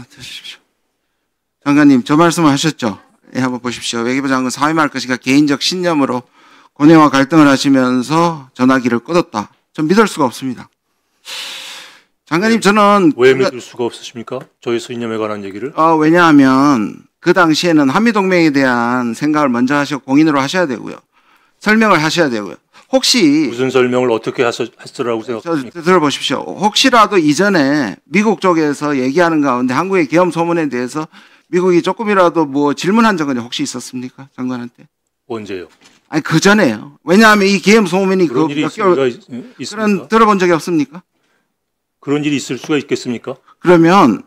드십시오. 장관님, 저 말씀을 하셨죠? 예, 한번 보십시오. 외교부 장관 사임할 것인가 개인적 신념으로 고뇌와 갈등을 하시면서 전화기를 끊었다. 전 믿을 수가 없습니다. 장관님, 저는 왜 믿을 수가 없으십니까? 저의 신념에 관한 얘기를? 왜냐하면 그 당시에는 한미동맹에 대한 생각을 먼저 하시고 공인으로 하셔야 되고요. 설명을 하셔야 되고요. 혹시 무슨 설명을 어떻게 했으라고 생각하십니까? 들어보십시오. 혹시라도 이전에 미국 쪽에서 얘기하는 가운데 한국의 계엄 소문에 대해서 미국이 조금이라도 뭐 질문한 적은 혹시 있었습니까? 장관한테? 언제요? 아니, 그 전에요. 왜냐하면 이 계엄 소문이 그런 일이 몇 개월 있습니까? 그런 들어본 적이 없습니까? 그런 일이 있을 수가 있겠습니까? 그러면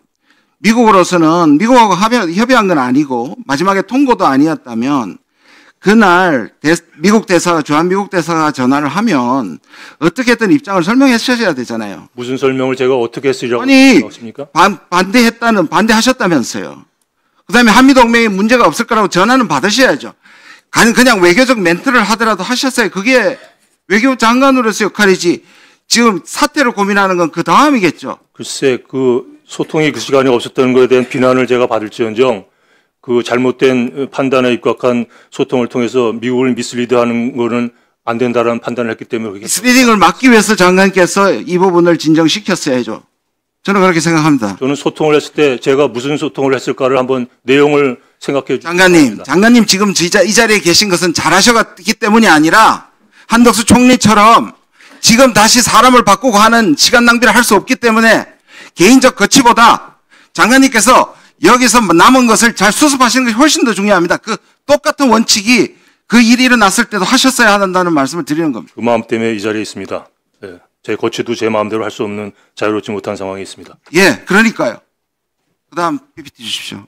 미국으로서는 미국하고 협의한 건 아니고 마지막에 통고도 아니었다면 그날 미국 대사가 주한 대사가 전화를 하면 어떻게든 입장을 설명하셔야 되잖아요. 무슨 설명을 제가 어떻게 했으려고 아니, 생각하십니까? 반대하셨다면서요. 그다음에 한미동맹에 문제가 없을 거라고 전화는 받으셔야죠. 그냥 외교적 멘트를 하더라도 하셨어요. 그게 외교 장관으로서 역할이지. 지금 사태를 고민하는 건 그 다음이겠죠. 글쎄, 그 소통이 그 시간에 없었다는 것에 대한 비난을 제가 받을지언정 그 잘못된 판단에 입각한 소통을 통해서 미국을 미스리드하는 거는 안 된다라는 판단을 했기 때문에 미스리딩을 막기 위해서 장관께서 이 부분을 진정시켰어야죠. 저는 그렇게 생각합니다. 저는 소통을 했을 때 제가 무슨 소통을 했을까를 한번 내용을 생각해 주시기 바랍니다. 장관님 지금 이 자리에 계신 것은 잘하셨기 때문이 아니라 한덕수 총리처럼 지금 다시 사람을 바꾸고 하는 시간 낭비를 할 수 없기 때문에 개인적 거치보다 장관님께서 여기서 남은 것을 잘 수습하시는 것이 훨씬 더 중요합니다. 그 똑같은 원칙이 그 일이 일어났을 때도 하셨어야 한다는 말씀을 드리는 겁니다. 그 마음 때문에 이 자리에 있습니다. 네. 제 거취도 제 마음대로 할 수 없는 자유롭지 못한 상황이 있습니다. 예, 그러니까요. 그 다음 PPT 주십시오.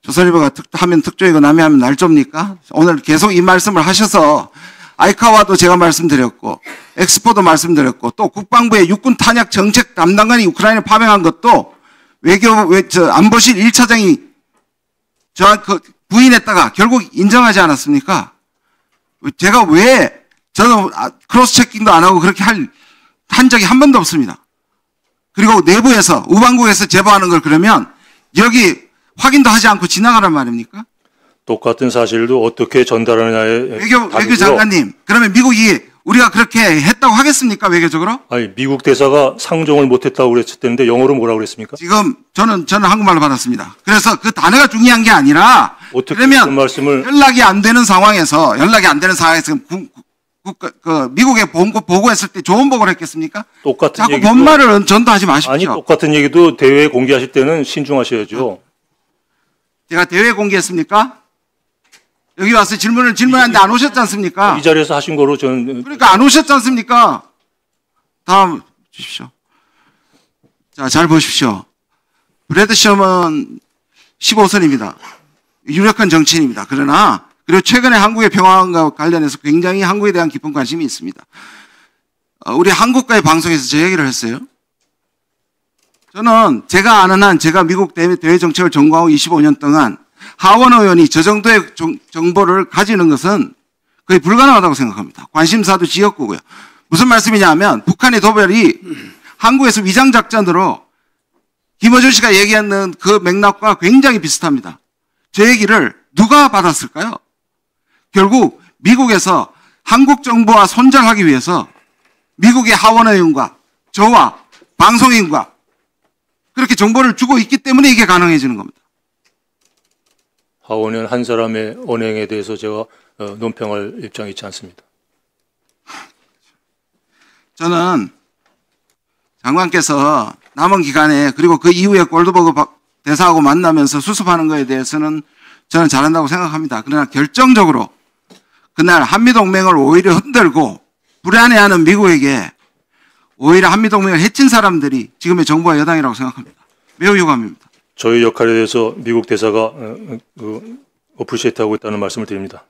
조선일보가 하면 특조이고 남이 하면 날조입니까? 오늘 계속 이 말씀을 하셔서 아이카와도 제가 말씀드렸고 엑스포도 말씀드렸고 또 국방부의 육군 탄약 정책 담당관이 우크라이나 파병한 것도 안보실 1차장이 부인했다가 결국 인정하지 않았습니까? 제가 저는 크로스 체킹도 안 하고 그렇게 한 적이 한 번도 없습니다. 그리고 내부에서 우방국에서 제보하는 걸 그러면 여기 확인도 하지 않고 지나가란 말입니까? 똑같은 사실도 어떻게 전달하느냐에 외교 장관님, 그러면 미국이 우리가 그렇게 했다고 하겠습니까? 외교적으로? 아니, 미국 대사가 상종을 못했다고 그랬을 때 영어로 뭐라고 그랬습니까? 지금 저는 한국말로 받았습니다. 그래서 그 단어가 중요한 게 아니라 그러면 연락이 안 되는 상황에서 미국에 보고했을 때 좋은 보고를 했겠습니까? 똑같은 자꾸 얘기도 본말을 전도하지 마십시오. 아니, 똑같은 얘기도 대회에 공개하실 때는 신중하셔야죠. 제가 대회에 공개했습니까? 여기 와서 질문하는데 안 오셨지 않습니까? 이 자리에서 하신 거로 저는. 그러니까 안 오셨지 않습니까? 다음 주십시오. 자, 잘 보십시오. 브래드 셔먼 15선입니다. 유력한 정치인입니다. 그리고 최근에 한국의 평화와 관련해서 굉장히 한국에 대한 깊은 관심이 있습니다. 우리 한국과의 방송에서 저 얘기를 했어요. 저는 제가 아는 한 제가 미국 대외 정책을 전공하고 25년 동안 하원 의원이 저 정도의 정보를 가지는 것은 거의 불가능하다고 생각합니다. 관심사도 지역구고요. 무슨 말씀이냐면 북한의 도발이 한국에서 위장작전으로 김어준 씨가 얘기하는 그 맥락과 굉장히 비슷합니다. 저 얘기를 누가 받았을까요? 결국 미국에서 한국 정부와 손절하기 위해서 미국의 하원 의원과 저와 방송인과 그렇게 정보를 주고 있기 때문에 이게 가능해지는 겁니다. 하원의원 한 사람의 언행에 대해서 제가 논평할 입장이 있지 않습니다. 저는 장관께서 남은 기간에 그리고 그 이후에 골드버그 대사하고 만나면서 수습하는 것에 대해서는 저는 잘한다고 생각합니다. 그러나 결정적으로 그날 한미동맹을 오히려 흔들고 불안해하는 미국에게 오히려 한미동맹을 해친 사람들이 지금의 정부와 여당이라고 생각합니다. 매우 유감입니다. 저희 역할에 대해서 미국 대사가 어프리시에이트하고 있다는 말씀을 드립니다.